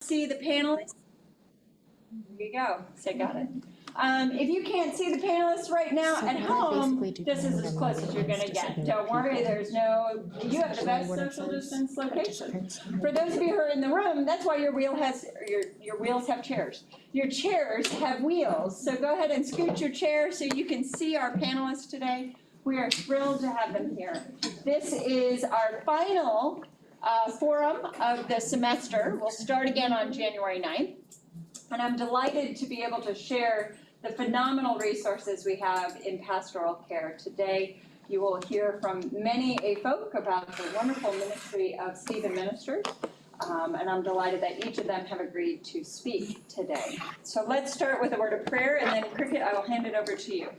See the panelists? There you go. Say got it. If you can't see the panelists right now at home, this is as close as you're gonna get. Don't worry, you have the best social distance location. For those of you who are in the room, that's why your wheels have chairs. Your chairs have wheels, so go ahead and scoot your chair so you can see our panelists today. We are thrilled to have them here. This is our final forum of the semester. We'll start again on January 9th. And I'm delighted to be able to share the phenomenal resources we have in pastoral care. Today, you will hear from many a folk about the wonderful ministry of Stephen Ministers. And I'm delighted that each of them have agreed to speak today. So let's start with a word of prayer, and then Cricket, I will hand it over to you.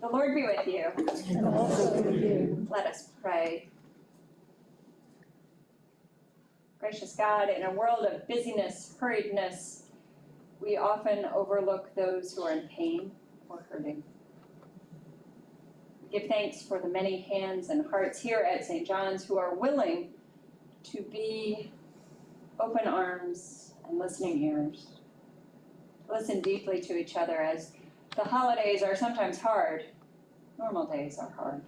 The Lord be with you. And also with you. Let us pray. Gracious God, in a world of busyness, hurriedness, we often overlook those who are in pain or hurting. We give thanks for the many hands and hearts here at St. John's who are willing to be open arms and listening ears. Listen deeply to each other as the holidays are sometimes hard. Normal days are hard.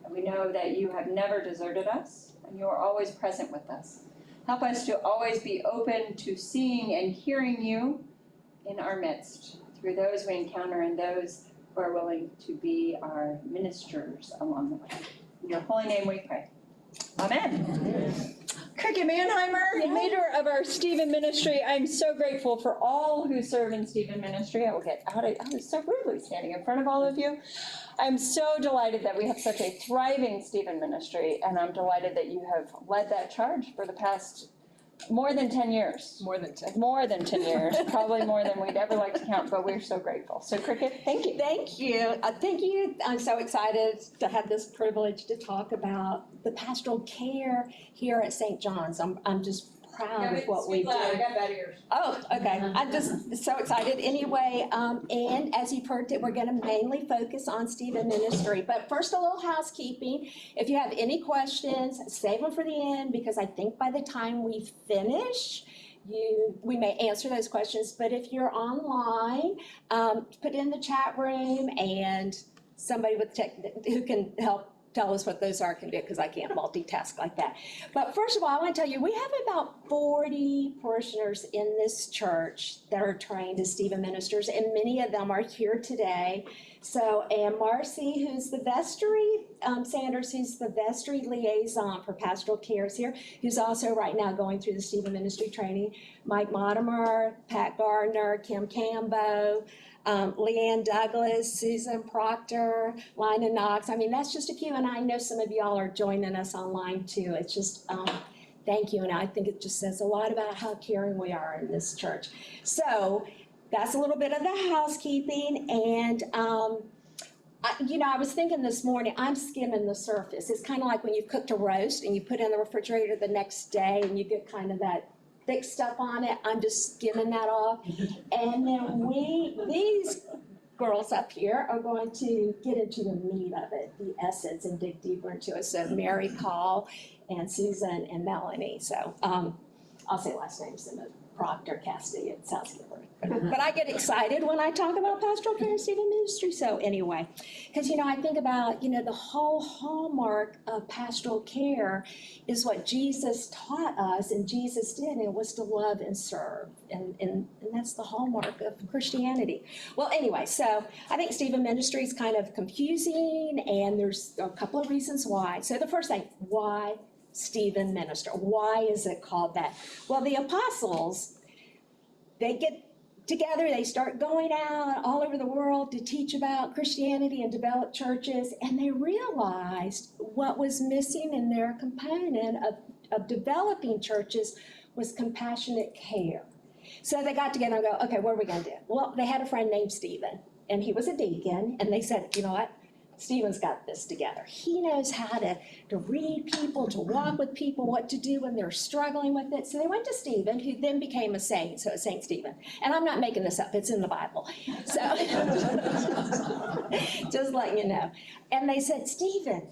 And we know that you have never deserted us and you are always present with us. Help us to always be open to seeing and hearing you in our midst through those we encounter and those who are willing to be our ministers along the way. In your holy name we pray. Amen. Amen. Cricket Mannheimer, leader of our Stephen Ministry. I'm so grateful for all who serve in Stephen Ministry. I will get out. I was so rudely standing in front of all of you. I'm so delighted that we have such a thriving Stephen Ministry, and I'm delighted that you have led that charge for the past more than 10 years. More than 10. More than 10 years, probably more than we'd ever like to count, but we're so grateful. So Cricket, thank you. Thank you. Thank you. I'm so excited to have this privilege to talk about the pastoral care here at St. John's. I'm just proud of what we do. I got bad ears. Oh, okay. I'm just so excited. Anyway, and as you've heard, we're going to mainly focus on Stephen Ministry. But first, a little housekeeping. If you have any questions, save them for the end, because I think by the time we finish, we may answer those questions. But if you're online, put in the chat room, and somebody with who can help tell us what those are can do, because I can't multitask like that. But first of all, I want to tell you, we have about 40 parishioners in this church that are trained as Stephen Ministers, and many of them are here today. So, and Marcy, who's the vestry, Sanders, who's the vestry liaison for pastoral care is here, who's also right now going through the Stephen Ministry training. Mike Motimer, Pat Gardner, Kim Cambo, Leanne Douglas, Susan Proctor, Lina Knox. I mean, that's just a few, and I know some of y'all are joining us online too. It's just, thank you, and I think it just says a lot about how caring we are in this church. So that's a little bit of the housekeeping, and I was thinking this morning, I'm skimming the surface. It's kind of like when you cooked a roast and you put it in the refrigerator the next day and you get kind of that thick stuff on it. I'm just skimming that off. And then these girls up here are going to get into the meat of it, the essence, and dig deeper into it. So Mary Call and Susan and Melanie. So I'll say last names in the Proctor, Cassidy, and Southskipper. But I get excited when I talk about pastoral care and Stephen Ministry. So anyway, because, I think about, the whole hallmark of pastoral care is what Jesus taught us and Jesus did, and it was to love and serve. And that's the hallmark of Christianity. Well, anyway, so I think Stephen Ministry is kind of confusing, and there's a couple of reasons why. So the first thing, why Stephen Minister? Why is it called that? Well, the apostles, they get together, they start going out all over the world to teach about Christianity and develop churches, and they realized what was missing in their component of developing churches was compassionate care. So they got together and go, okay, what are we going to do? Well, they had a friend named Stephen, and he was a deacon, and they said, you know what? Stephen's got this together. He knows how to read people, to walk with people, what to do when they're struggling with it. So they went to Stephen, who then became a saint, so it's Saint Stephen. And I'm not making this up, it's in the Bible. So just letting you know. And they said, Stephen,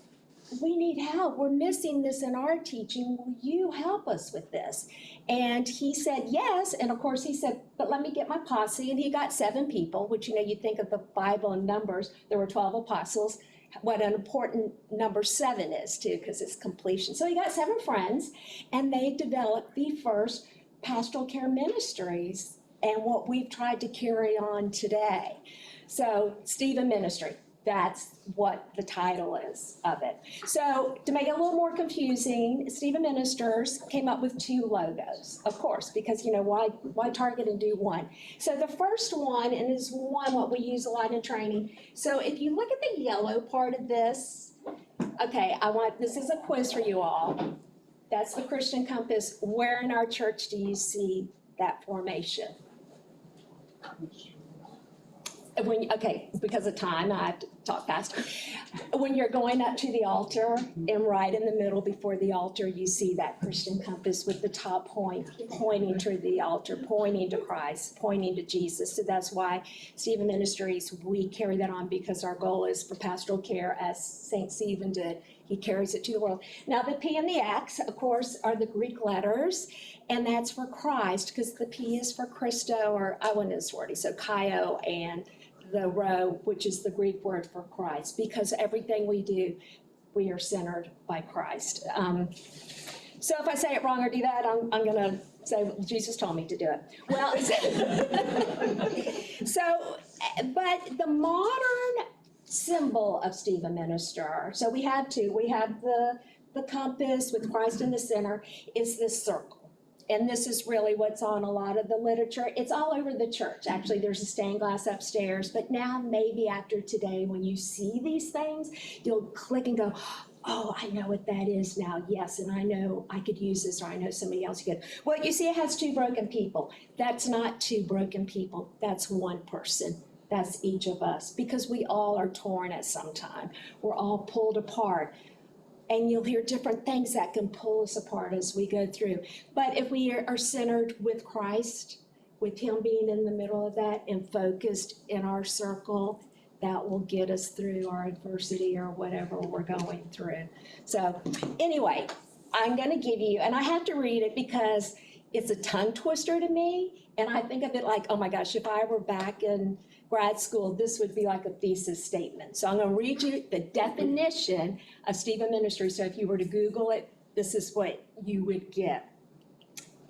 we need help. We're missing this in our teaching. Will you help us with this? And he said yes. And of course he said, but let me get my posse. And he got 7 people, which, you know, you think of the Bible in Numbers, there were 12 apostles. What an important number 7 is too, because it's completion. So he got 7 friends, and they developed the first pastoral care ministries and what we've tried to carry on today. So Stephen Ministry, that's what the title is of it. So to make it a little more confusing, Stephen Ministers came up with 2 logos, of course, because, you know, why target and do one? So the first one, and is one what we use a lot in training. So if you look at the yellow part of this, okay, this is a quiz for you all. That's the Christian compass. Where in our church do you see that formation? Because of time, I have to talk fast. When you're going up to the altar, and right in the middle before the altar, you see that Christian compass with the top point pointing to the altar, pointing to Christ, pointing to Jesus. So that's why Stephen Ministries, we carry that on, because our goal is for pastoral care, as St. Stephen did. He carries it to the world. Now the P and the X, of course, are the Greek letters, and that's for Christ, because the P is for Christo, or I wasn't as wordy, so Kaio, and the rho, which is the Greek word for Christ, because everything we do, we are centered by Christ. So if I say it wrong or do that, I'm going to say, well, Jesus told me to do it. Well, but the modern symbol of Stephen Minister, so we have 2. We have the compass with Christ in the center, is this circle. And this is really what's on a lot of the literature. It's all over the church. Actually, there's a stained glass upstairs. But now, maybe after today, when you see these things, you'll click and go, oh, I know what that is now. Yes, and I know I could use this, or I know somebody else could. Well, you see it has 2 broken people. That's not 2 broken people. That's 1 person. That's each of us, because we all are torn at some time. We're all pulled apart. And you'll hear different things that can pull us apart as we go through. But if we are centered with Christ, with Him being in the middle of that and focused in our circle, that will get us through our adversity or whatever we're going through. So anyway, I'm going to give you, and I have to read it because it's a tongue twister to me. And I think of it like, oh my gosh, if I were back in grad school, this would be like a thesis statement. So I'm going to read you the definition of Stephen Ministry. So if you were to Google it, this is what you would get.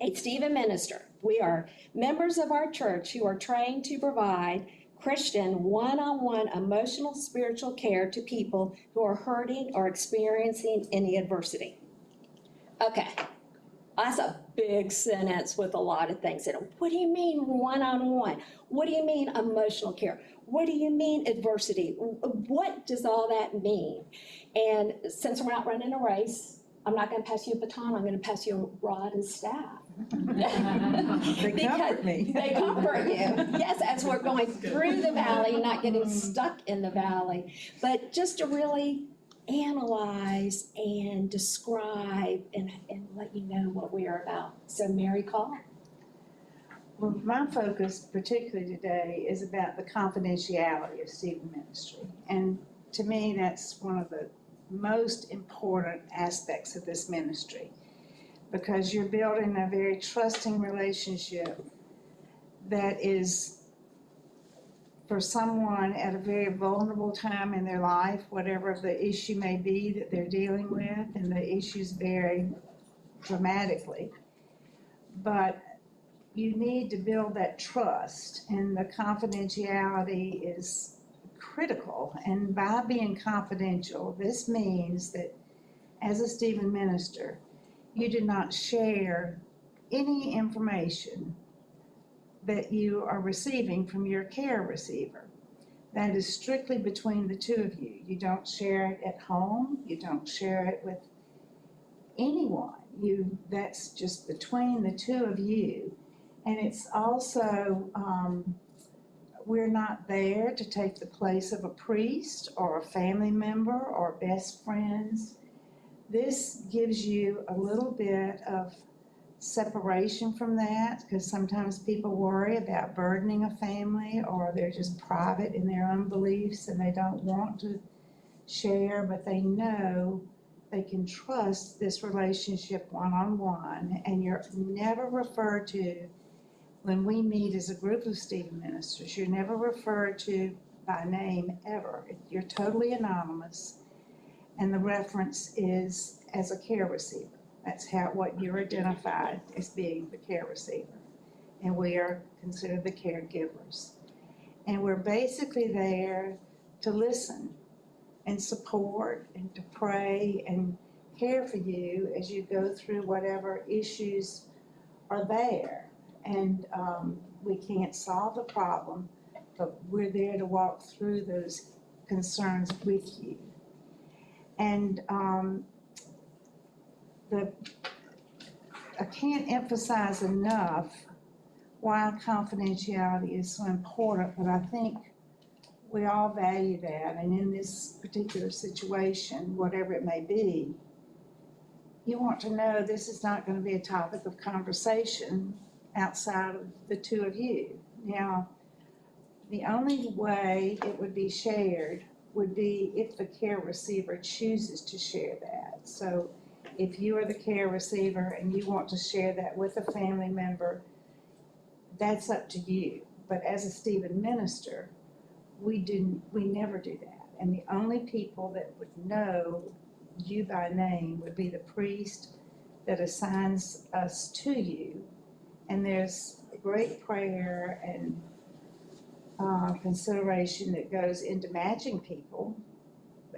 A Stephen Minister. We are members of our church who are trained to provide Christian one-on-one emotional spiritual care to people who are hurting or experiencing any adversity. Okay. That's a big sentence with a lot of things in it. What do you mean one-on-one? What do you mean emotional care? What do you mean adversity? What does all that mean? And since we're not running a race, I'm not going to pass you a baton. I'm going to pass you a rod and staff. They comfort me. They comfort you. Yes, as we're going through the valley, not getting stuck in the valley, but just to really analyze and describe and let you know what we are about. So Mary Call. Well, my focus particularly today is about the confidentiality of Stephen Ministry. And to me, that's one of the most important aspects of this ministry, because you're building a very trusting relationship that is for someone at a very vulnerable time in their life, whatever the issue may be that they're dealing with, and the issues vary dramatically. But you need to build that trust, and the confidentiality is critical. And by being confidential, this means that as a Stephen Minister, you do not share any information that you are receiving from your care receiver. That is strictly between the 2 of you. You don't share it at home. You don't share it with anyone. That's just between the 2 of you. And it's also, we're not there to take the place of a priest or a family member or best friends. This gives you a little bit of separation from that, because sometimes people worry about burdening a family, or they're just private in their own beliefs and they don't want to share, but they know they can trust this relationship one-on-one, and you're never referred to, when we meet as a group of Stephen ministers, you're never referred to by name ever. You're totally anonymous, and the reference is as a care receiver. That's what you're identified as being, the care receiver. And we are considered the caregivers. And we're basically there to listen and support and to pray and care for you as you go through whatever issues are there. And we can't solve the problem, but we're there to walk through those concerns with you. And I can't emphasize enough why confidentiality is so important, but I think we all value that. And in this particular situation, whatever it may be, you want to know this is not going to be a topic of conversation outside of the two of you. Now, the only way it would be shared would be if the care receiver chooses to share that. So if you are the care receiver and you want to share that with a family member, that's up to you. But as a Stephen minister, we never do that. And the only people that would know you by name would be the priest that assigns us to you. And there's great prayer and consideration that goes into matching people.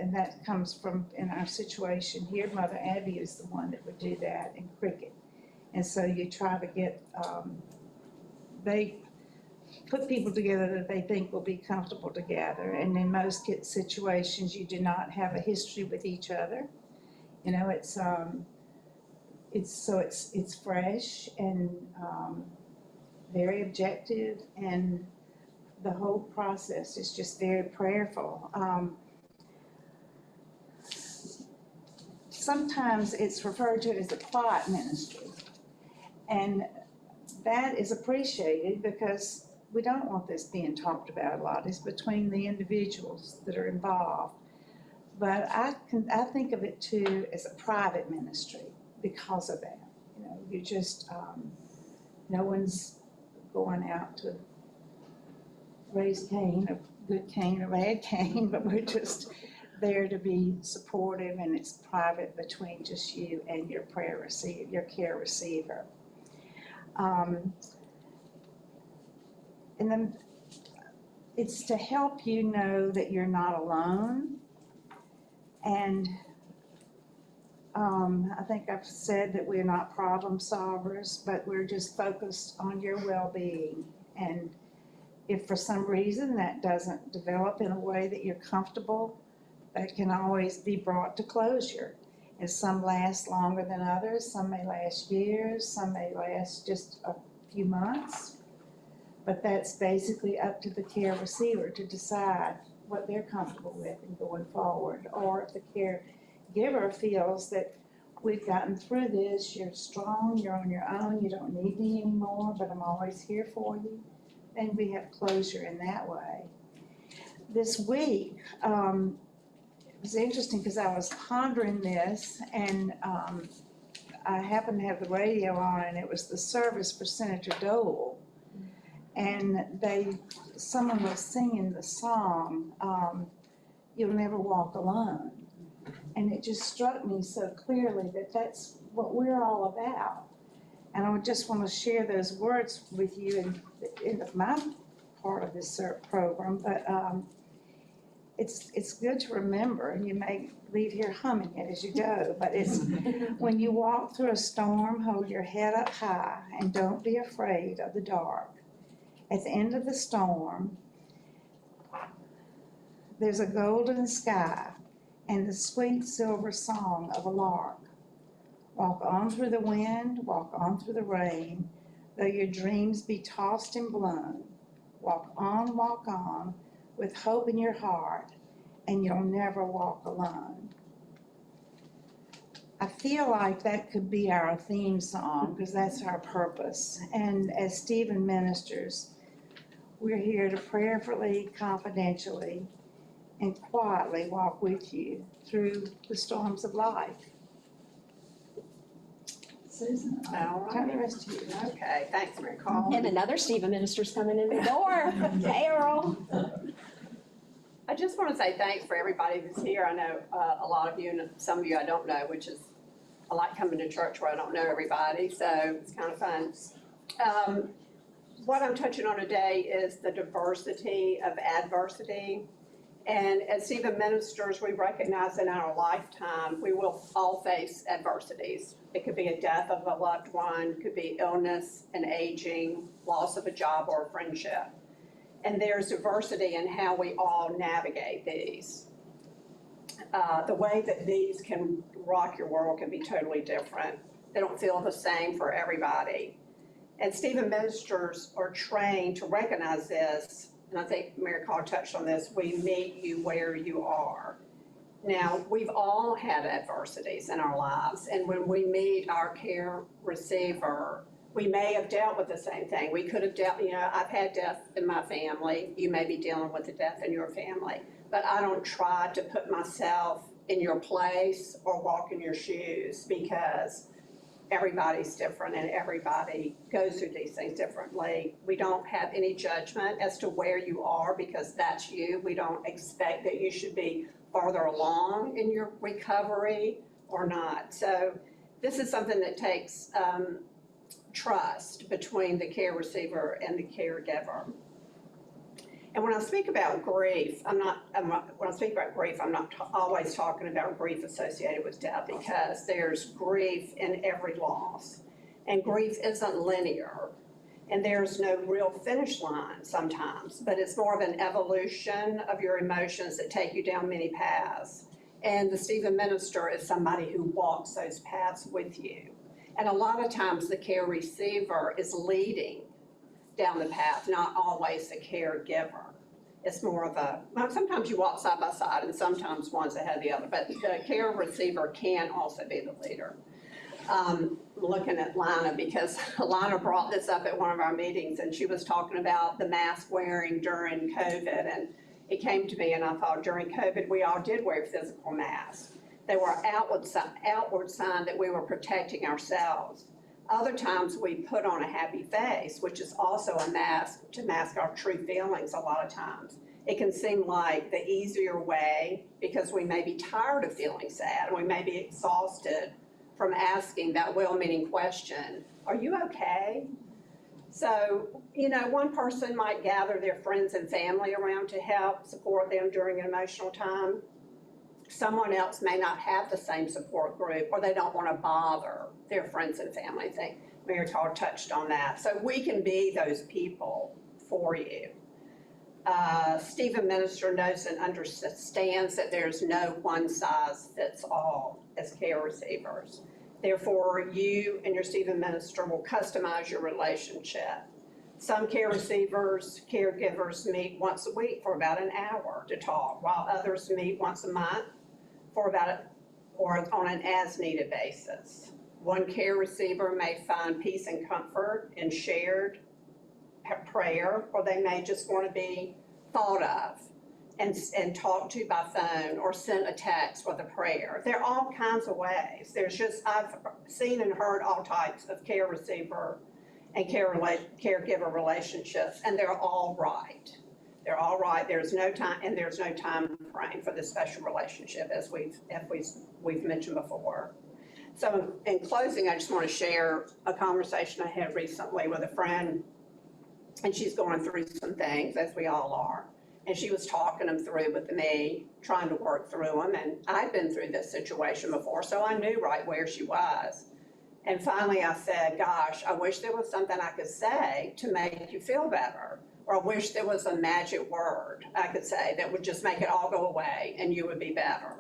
And that comes from, in our situation here, Mother Abby is the one that would do that in Cricket. And so you try to get, they put people together that they think will be comfortable together. And in most situations, you do not have a history with each other. You know, it's fresh and very objective, and the whole process is just very prayerful. Sometimes it's referred to as a quiet ministry, and that is appreciated because we don't want this being talked about a lot. It's between the individuals that are involved. But I think of it too as a private ministry because of that. You know, you just, no one's going out to raise Cain, a good Cain or bad Cain, but we're just there to be supportive, and it's private between just you and your your care receiver. And then it's to help you know that you're not alone. And I think I've said that we're not problem solvers, but we're just focused on your well-being. And if for some reason that doesn't develop in a way that you're comfortable, that can always be brought to closure. And some last longer than others, some may last years, some may last just a few months. But that's basically up to the care receiver to decide what they're comfortable with in going forward. Or if the caregiver feels that we've gotten through this, you're strong, you're on your own, you don't need me anymore, but I'm always here for you, then we have closure in that way. This week, it was interesting because I was pondering this, and I happened to have the radio on, and it was the service for Senator Dole. And someone was singing the song, You'll Never Walk Alone. And it just struck me so clearly that that's what we're all about. And I would just want to share those words with you in my part of this program. But it's good to remember, and you may leave here humming it as you go, but it's when you walk through a storm, hold your head up high and don't be afraid of the dark. At the end of the storm, there's a golden sky and the sweet silver song of a lark. Walk on through the wind, walk on through the rain, though your dreams be tossed and blown. Walk on, with hope in your heart, and you'll never walk alone. I feel like that could be our theme song, because that's our purpose. And as Stephen ministers, we're here to prayerfully, confidentially and quietly walk with you through the storms of life. Susan, All turn the right. rest to you. Okay, thanks, Mary Cole. And another Stephen minister's coming in the door, Carol. I just want to say thanks for everybody who's here. I know a lot of you and some of you I don't know, which is, I like coming to church where I don't know everybody, so it's kind of fun. What I'm touching on today is the diversity of adversity. And as Stephen ministers, we recognize that in our lifetime, we will all face adversities. It could be a death of a loved one, could be illness and aging, loss of a job or a friendship. And there's diversity in how we all navigate these. The way that these can rock your world can be totally different. They don't feel the same for everybody. And Stephen ministers are trained to recognize this, and I think Mary Cole touched on this, we meet you where you are. Now, we've all had adversities in our lives, and when we meet our care receiver, we may have dealt with the same thing. We could have dealt, I've had death in my family. You may be dealing with a death in your family, but I don't try to put myself in your place or walk in your shoes because everybody's different and everybody goes through these things differently. We don't have any judgment as to where you are because that's you. We don't expect that you should be farther along in your recovery or not. So this is something that takes trust between the care receiver and the caregiver. And when I speak about grief, I'm not always talking about grief associated with death because there's grief in every loss. And grief isn't linear. And there's no real finish line sometimes, but it's more of an evolution of your emotions that take you down many paths. And the Stephen minister is somebody who walks those paths with you. And a lot of times the care receiver is leading down the path, not always the caregiver. It's more of well, sometimes you walk side by side and sometimes one's ahead of the other, but the care receiver can also be the leader. I'm looking at Lana because Lana brought this up at one of our meetings and she was talking about the mask wearing during COVID, and it came to me and I thought during COVID we all did wear physical masks. They were outward sign that we were protecting ourselves. Other times we put on a happy face, which is also a mask to mask our true feelings a lot of times. It can seem like the easier way because we may be tired of feeling sad, or we may be exhausted from asking that well-meaning question, are you okay? So, one person might gather their friends and family around to help support them during an emotional time. Someone else may not have the same support group or they don't want to bother their friends and family. I think Mary Cole touched on that. So we can be those people for you. Stephen minister knows and understands that there's no one size fits all as care receivers. Therefore, you and your Stephen minister will customize your relationship. Some care receivers, caregivers meet once a week for about an hour to talk, while others meet once a month or on an as-needed basis. One care receiver may find peace and comfort in shared prayer, or they may just want to be thought of and talked to by phone or sent a text with a prayer. There are all kinds of ways. I've seen and heard all types of care receiver and caregiver relationships, and they're all right. They're all right. There's no time, and there's no time frame for this special relationship, as we've mentioned before. So in closing, I just want to share a conversation I had recently with a friend, and she's going through some things, as we all are. And she was talking them through with me, trying to work through them, and I'd been through this situation before, so I knew right where she was. And finally I said, gosh, I wish there was something I could say to make you feel better. Or I wish there was a magic word I could say that would just make it all go away and you would be better.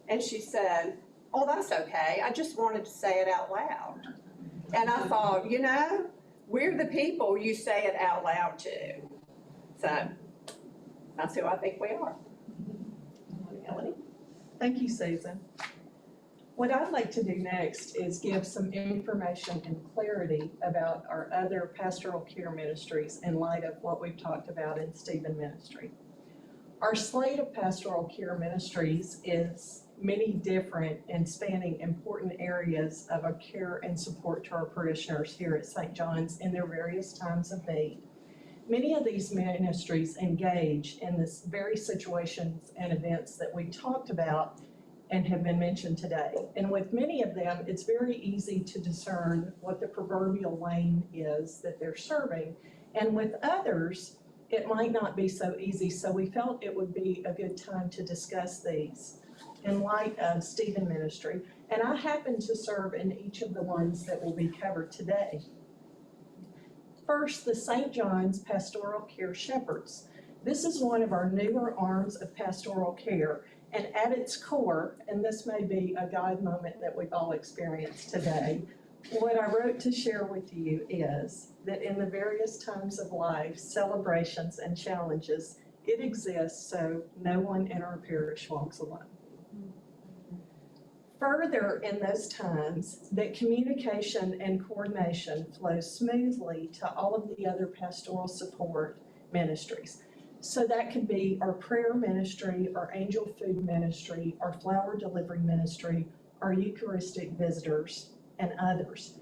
And she said, oh, that's okay. I just wanted to say it out loud. And I thought, we're the people you say it out loud to. So that's who I think we are. Melanie? Thank you, Susan. What I'd like to do next is give some information and clarity about our other pastoral care ministries in light of what we've talked about in Stephen Ministry. Our slate of pastoral care ministries is many different and spanning important areas of our care and support to our parishioners here at St. John's in their various times of need. Many of these ministries engage in this very situations and events that we talked about and have been mentioned today. And with many of them, it's very easy to discern what the proverbial lane is that they're serving. And with others, it might not be so easy. So we felt it would be a good time to discuss these in light of Stephen Ministry. And I happen to serve in each of the ones that will be covered today. First, the St. John's Pastoral Care Shepherds. This is one of our newer arms of pastoral care. And at its core, and this may be a God moment that we've all experienced today, what I wrote to share with you is that in the various times of life, celebrations and challenges, it exists so no one in our parish walks alone. Further, in those times, that communication and coordination flows smoothly to all of the other pastoral support ministries. So that could be our prayer ministry, our angel food ministry, our flower delivery ministry, our Eucharistic visitors, and others.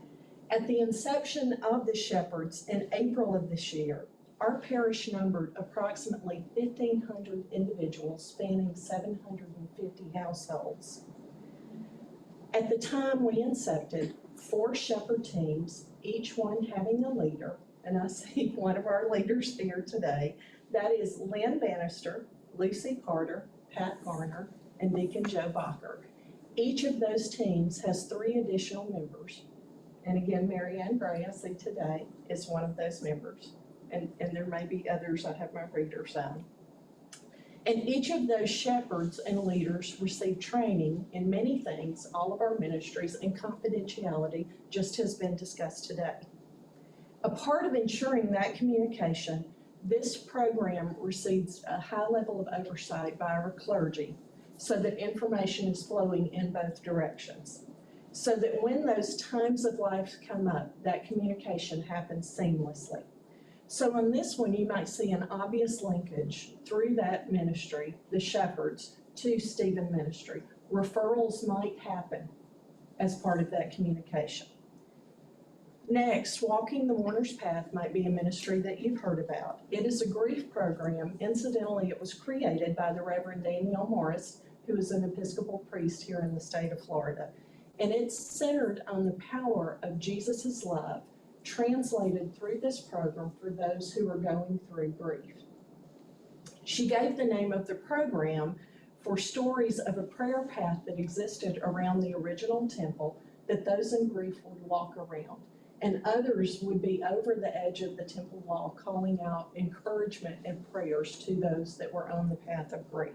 At the inception of the Shepherds in April of this year, our parish numbered approximately 1,500 individuals spanning 750 households. At the time we incepted 4 shepherd teams, each one having a leader, and I see one of our leaders here today. That is Lynn Bannister, Lucy Carter, Pat Garner, and Deacon Joe Bacher. Each of those teams has 3 additional members. And again, Mary Ann Gray, I see today, is one of those members. And there may be others, I have my readers on. And each of those shepherds and leaders receive training in many things, all of our ministries, and confidentiality just has been discussed today. A part of ensuring that communication, this program receives a high level of oversight by our clergy so that information is flowing in both directions. So that when those times of life come up, that communication happens seamlessly. So on this one, you might see an obvious linkage through that ministry, the shepherds, to Stephen Ministry. Referrals might happen as part of that communication. Next, Walking the Mourner's Path might be a ministry that you've heard about. It is a grief program. Incidentally, it was created by the Reverend Daniel Morris, who is an Episcopal priest here in the state of Florida. And it's centered on the power of Jesus' love translated through this program for those who are going through grief. She gave the name of the program for stories of a prayer path that existed around the original temple that those in grief would walk around. And others would be over the edge of the temple wall calling out encouragement and prayers to those that were on the path of grief.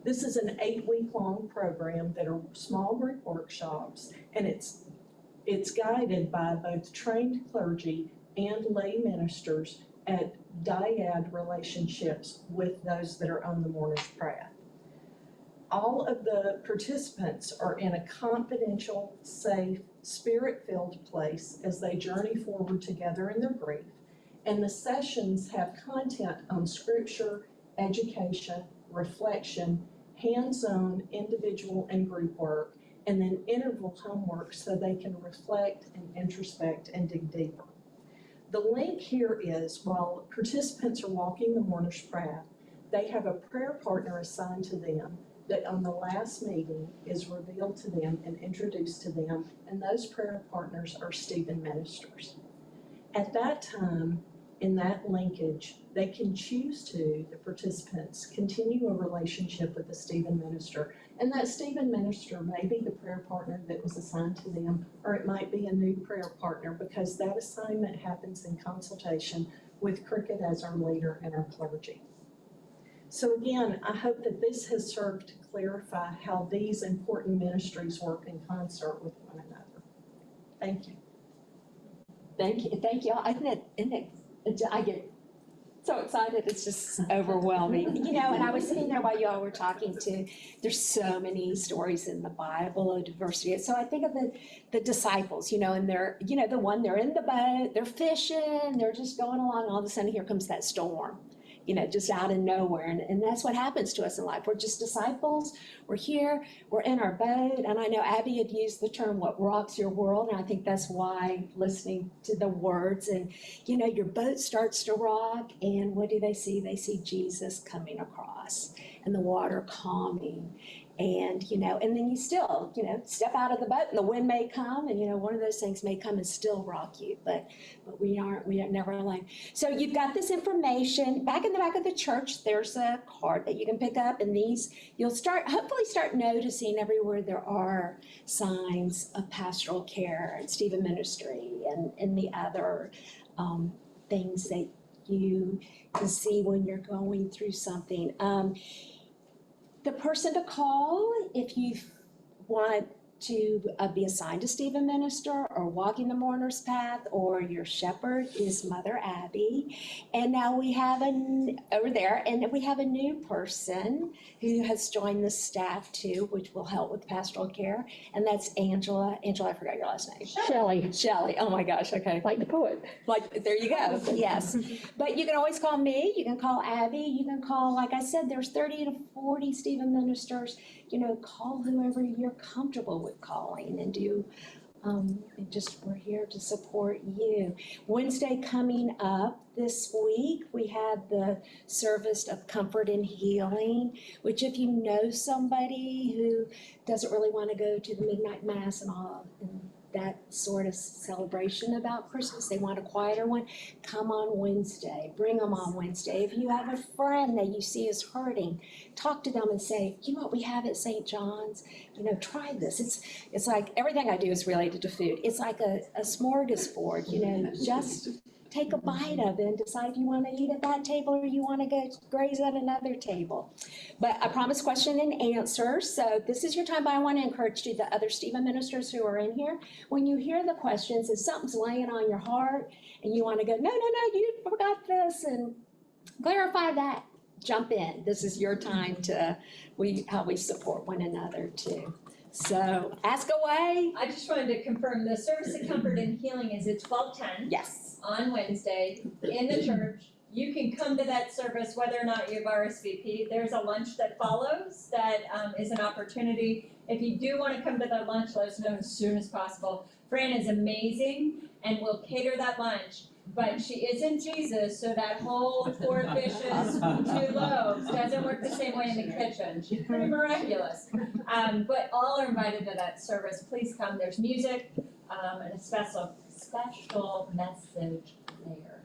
This is an 8-week-long program that are small group workshops, and it's guided by both trained clergy and lay ministers at dyad relationships with those that are on the mourner's path. All of the participants are in a confidential, safe, spirit-filled place as they journey forward together in their grief. And the sessions have content on scripture, education, reflection, hands-on individual and group work, and then interval homework so they can reflect and introspect and dig deeper. The link here is while participants are walking the mourner's path, they have a prayer partner assigned to them that on the last meeting is revealed to them and introduced to them, and those prayer partners are Stephen ministers. At that time, in that linkage, they can choose to, the participants, continue a relationship with the Stephen minister. And that Stephen minister may be the prayer partner that was assigned to them, or it might be a new prayer partner because that assignment happens in consultation with Cricket as our leader and our clergy. So again, I hope that this has served to clarify how these important ministries work in concert with one another. Thank you. Thank you all. I get so excited, it's just overwhelming. You know, and I was sitting there while you all were talking too, there's so many stories in the Bible of diversity. So I think of the disciples, you know, and they're in the boat, they're fishing, they're just going along, all of a sudden here comes that storm. just out of nowhere. And that's what happens to us in life. We're just disciples. We're here. We're in our boat. And I know Abby had used the term, what rocks your world? And I think that's why listening to the words and, your boat starts to rock. And what do they see? They see Jesus coming across and the water calming. And, and then you still, step out of the boat and the wind may come and, one of those things may come and still rock you, but we are never alone. So you've got this information. Back in the back of the church, there's a card that you can pick up, and these, you'll hopefully start noticing everywhere there are signs of pastoral care and Stephen Ministry and the other things that you can see when you're going through something. The person to call if you want to be assigned to Stephen Minister or walking the mourner's path, or your shepherd is Mother Abby. And now we have over there, and we have a new person who has joined the staff too, which will help with pastoral care, and that's Angela. Angela, I forgot your last name. Shelley. Oh my gosh. Okay. Like the poet. There you go. Yes. But you can always call me. You can call Abby. You can call, like I said, there's 30 to 40 Stephen Ministers. Call whoever you're comfortable with calling and do. We're here to support you. Wednesday coming up this week, we have the service of comfort and healing, which if you know somebody who doesn't really want to go to the midnight mass and all, and that sort of celebration about Christmas, they want a quieter one, come on Wednesday, bring them on Wednesday. If you have a friend that you see is hurting, talk to them and say, what we have at St. John's, try this. It's like everything I do is related to food. It's like a smorgasbord, just take a bite of it and decide if you want to eat at that table or you want to go graze at another table. But I promise question and answer. So this is your time, but I want to encourage you, the other Stephen Ministers who are in here, when you hear the questions, if something's laying on your heart and you want to go, no, you forgot this, and clarify that, jump in. This is your time to, how we support one another too. So ask away. I just wanted to confirm, the service of comfort and healing is at 12:10. Yes. On Wednesday in the church. You can come to that service whether or not you've RSVP'd. There's a lunch that follows that is an opportunity. If you do want to come to that lunch, let us know as soon as possible. Fran is amazing and will cater that lunch, but she isn't Jesus, so that whole 4 fishes, 2 loaves doesn't work the same way in the kitchen. She's pretty miraculous. But all are invited to that service. Please come. There's music and a special message there.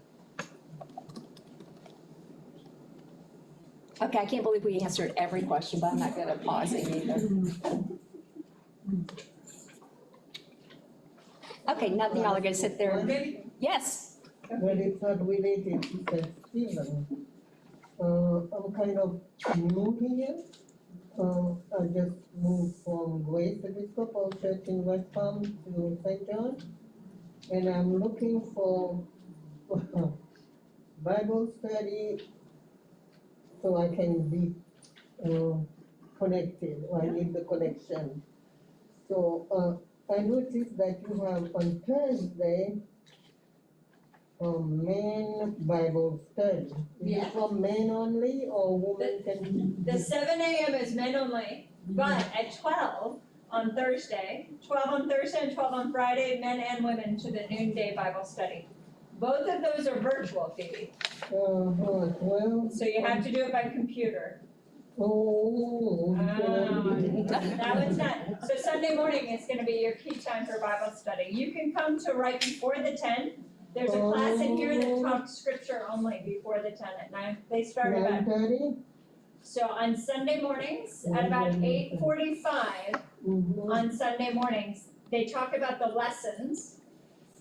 Okay, I can't believe we answered every question, but I'm not good at pausing either. Okay, nothing, y'all are gonna sit there. Yes. Well, it's not related to St. Stephen. I'm kind of new here. I just moved from Grace Episcopal Church in West Palm to St. John. And I'm looking for Bible study so I can be connected, or I need the connection. So I noticed that you have on Thursday men Bible study. Is Yeah. it for men only or women can? The 7 a.m. is men only, but at 12 on Thursday, 12 on Thursday and 12 on Friday, men and women to the noonday Bible study. Both of those are virtual, Phoebe, Well. so you have to do it by computer. Oh. That one's not. So Sunday morning is gonna be your key time for Bible study. You can come to right before the 10. There's a class in here that talks scripture only before the 10 at 9. They start about, 9:30? so on Sunday mornings at about 8:45, on Sunday mornings, they talk about the lessons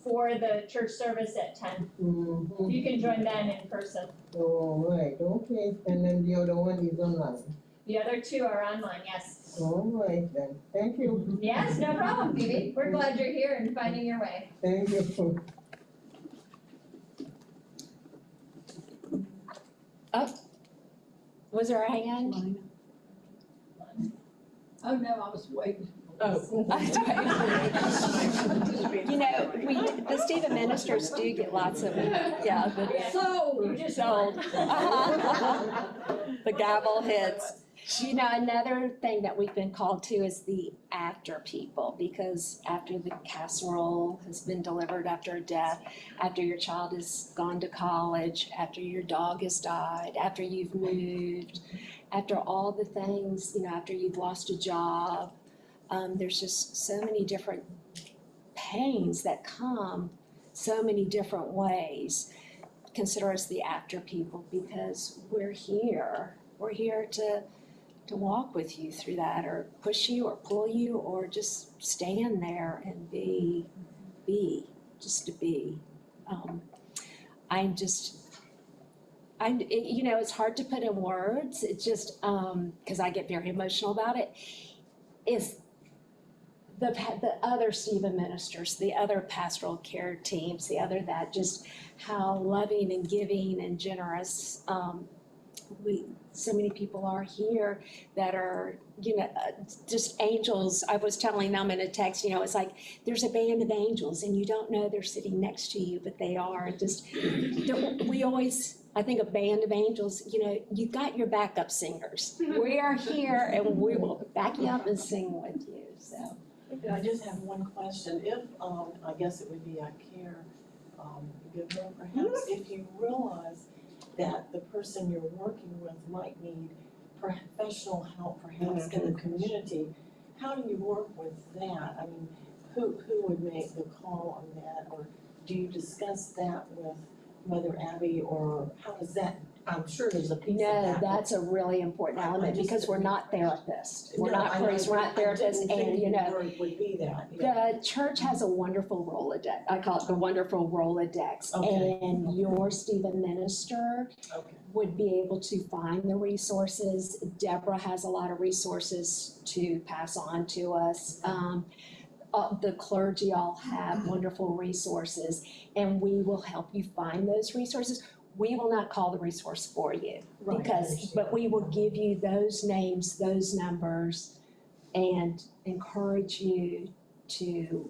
for the church service at 10. You can join then in person. All right, okay, and then the other one is online. The other 2 are online, yes. All right then, thank you, Yes, no problem, Phoebe. We're glad you're here and finding your way. thank you. Was there a hand? Oh, no, I was waiting for Oh. You know, the Stephen ministers do get lots of, yeah, sold. The gavel hits. You know, another thing that we've been called to is the after people, because after the casserole has been delivered, after a death, after your child has gone to college, after your dog has died, after you've moved, after all the things, you know, after you've lost a job, there's just so many different pains that come so many different ways. Consider us the after people, because we're here. We're here to walk with you through that, or push you, or pull you, or just stand there and be, just to be. You know, it's hard to put in words. It's just, because I get very emotional about it, is the other Stephen ministers, the other pastoral care teams, just how loving and giving and generous so many people are here that are, you know, just angels. I was telling them in a text, you know, it's like there's a band of angels and you don't know they're sitting next to you, but they are. I think a band of angels, you know, you got your backup singers. We are here and we will back you up and sing with you, so. I just have one question. If, I guess it would be a care giver perhaps, if you realize that the person you're working with might need professional help perhaps in the community, how do you work with that? I mean, who would make the call on that? Or do you discuss that with Mother Abby, or how does that, I'm sure there's a piece of that. No, that's a really important element because we're not therapists. We're not priests, we're not I therapists, didn't and think you know. word would be that, yeah. The church has a wonderful Rolodex. I call it the wonderful Rolodex. Okay. And your Stephen minister Okay. would be able to find the resources. Deborah has a lot of resources to pass on to us. The clergy all have wonderful resources, and we will help you find those resources. We will not call the resource for you, Right, but we will give you those names, those numbers, and encourage you to,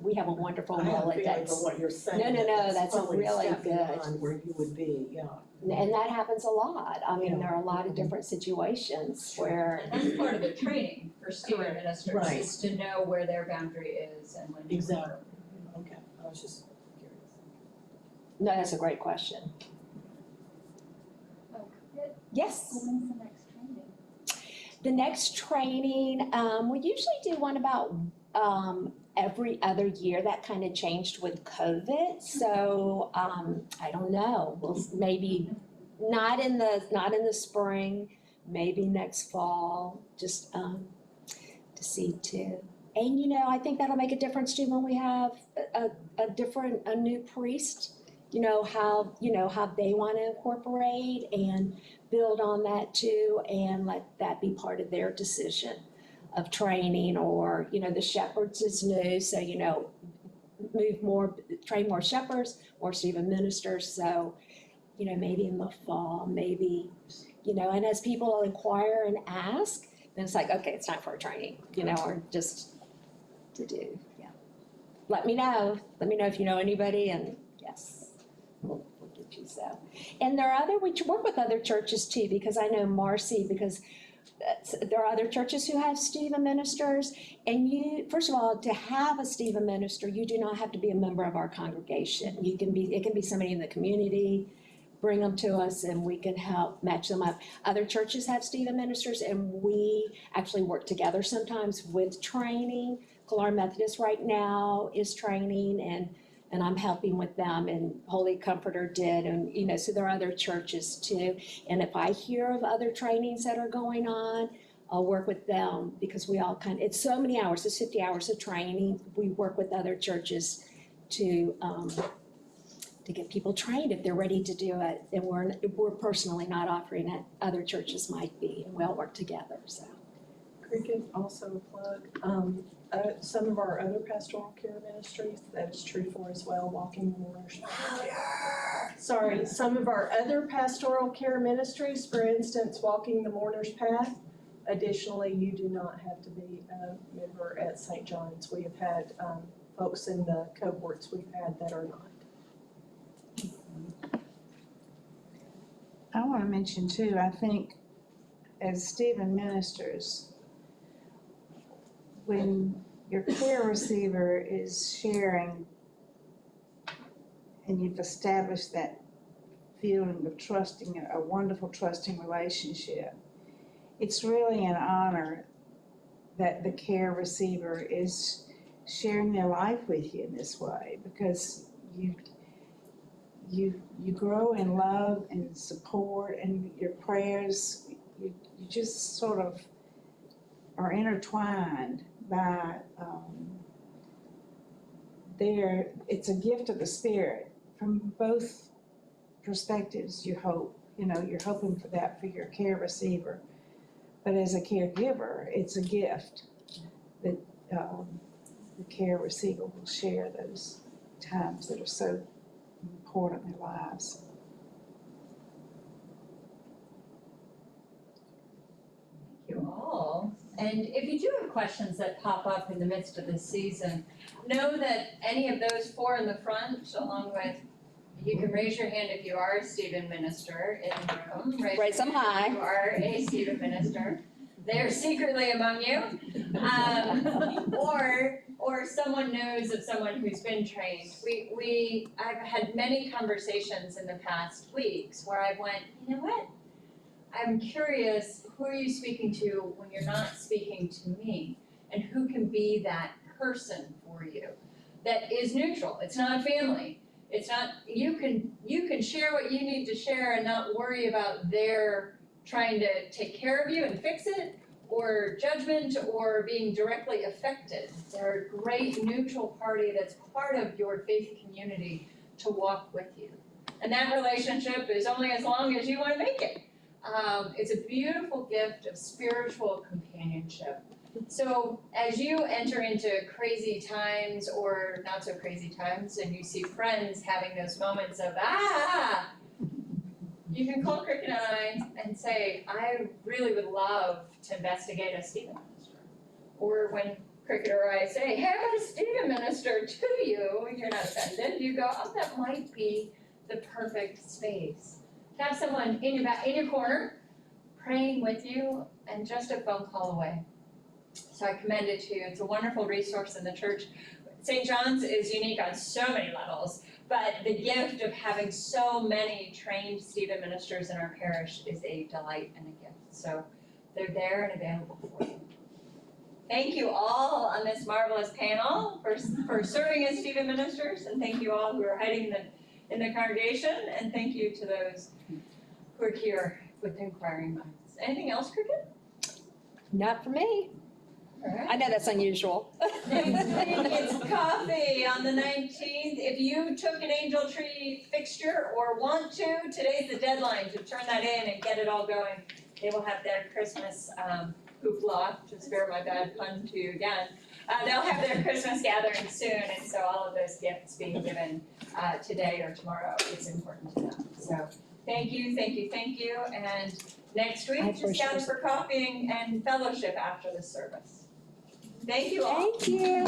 we have a wonderful I have a feeling Rolodex. from what you're saying. No, that's probably really step good. beyond where you would be, yeah. And that happens a lot. I mean, Yeah. there are a lot of different situations where, And that's part of the training for Stephen Correct. ministers, Right. is to know where their boundary is and when to. Exactly. Okay, I was just curious. no, that's a great question. Yes? When's the next training? The next training, we usually do one about every other year. That kind of changed with COVID. So I don't know. We'll maybe not in the spring, maybe next fall, just to see too. And you know, I think that'll make a difference too when we have a new priest. You know how they want to incorporate and build on that too, and let that be part of their decision of training. Or, you know, the shepherds is new, so, you know, train more shepherds, more Stephen ministers. So, you know, maybe in the fall, maybe, you know, and as people inquire and ask, then it's like, okay, it's time for a training, you know, or just to do, yeah. Let me know if you know anybody, and yes. We'll get you so. And we work with other churches too, because I know Marcy, because there are other churches who have Stephen ministers. And you, first of all, to have a Stephen minister, you do not have to be a member of our congregation. It can be somebody in the community. Bring them to us and we can help match them up. Other churches have Stephen ministers, and we actually work together sometimes with training. Kalar Methodist right now is training, and I'm helping with them, and Holy Comforter did, and you know, so there are other churches too. And if I hear of other trainings that are going on, I'll work with them, because we all it's so many hours, it's 50 hours of training. We work with other churches to get people trained if they're ready to do it. And we're personally not offering it, other churches might be, and we all work together, so. Cricket, also a plug. Some of our other pastoral care ministries, that is true for as well, Walking the Mourner's Path. Sorry, some of our other pastoral care ministries, for instance, Walking the Mourner's Path, Additionally, you do not have to be a member at St. John's. We have had folks in the cohorts we've had that are not. I want to mention too, I think as Stephen ministers, when your care receiver is sharing and you've established that feeling of trusting, a wonderful trusting relationship, it's really an honor that the care receiver is sharing their life with you in this way, because you grow in love and support, and your prayers, you just sort of are intertwined by it's a gift of the Spirit from both perspectives. You hope, you're hoping for that for your care receiver, but as a caregiver, it's a gift that the care receiver will share those times that are so important in their lives. Thank you all. And if you do have questions that pop up in the midst of this season, know that any of those four in the front, along with, you can raise your hand if you are a Stephen minister in the room. Raise them high. If you are a Stephen minister. They are secretly among you. Or someone knows of someone who's been trained. I've had many conversations in the past weeks where I went, you know what? I'm curious, who are you speaking to when you're not speaking to me? And who can be that person for you that is neutral? It's not family. It's not, you can share what you need to share and not worry about their trying to take care of you and fix it, or judgment, or being directly affected. They're a great neutral party that's part of your faith community to walk with you. And that relationship is only as long as you want to make it. It's a beautiful gift of spiritual companionship. So as you enter into crazy times or not so crazy times, and you see friends having those moments of, you can call Cricket and I and say, I really would love to investigate a Stephen minister. Or when Cricket or I say, hey, I'm a Stephen minister to you, and you're not offended, you go, oh, that might be the perfect space. To have someone in your corner, praying with you, and just a phone call away. So I commend it to you. It's a wonderful resource in the church. St. John's is unique on so many levels, but the gift of having so many trained Stephen ministers in our parish is a delight and a gift. So they're there and available for you. Thank you all on this marvelous panel for serving as Stephen ministers, and thank you all who are hiding in the congregation, and thank you to those who are here with inquiring minds. Anything else, Cricket? Not for me. All right. I know that's unusual. Next week is coffee on the 19th. If you took an angel tree fixture or want to, today's the deadline to turn that in and get it all going. They will have their Christmas hoopla, to spare my bad pun to you again. They'll have their Christmas gathering soon, and so all of those gifts being given today or tomorrow is important to them. So thank you, and next week, just gather for coffee and fellowship after the service. Thank you all. Thank you.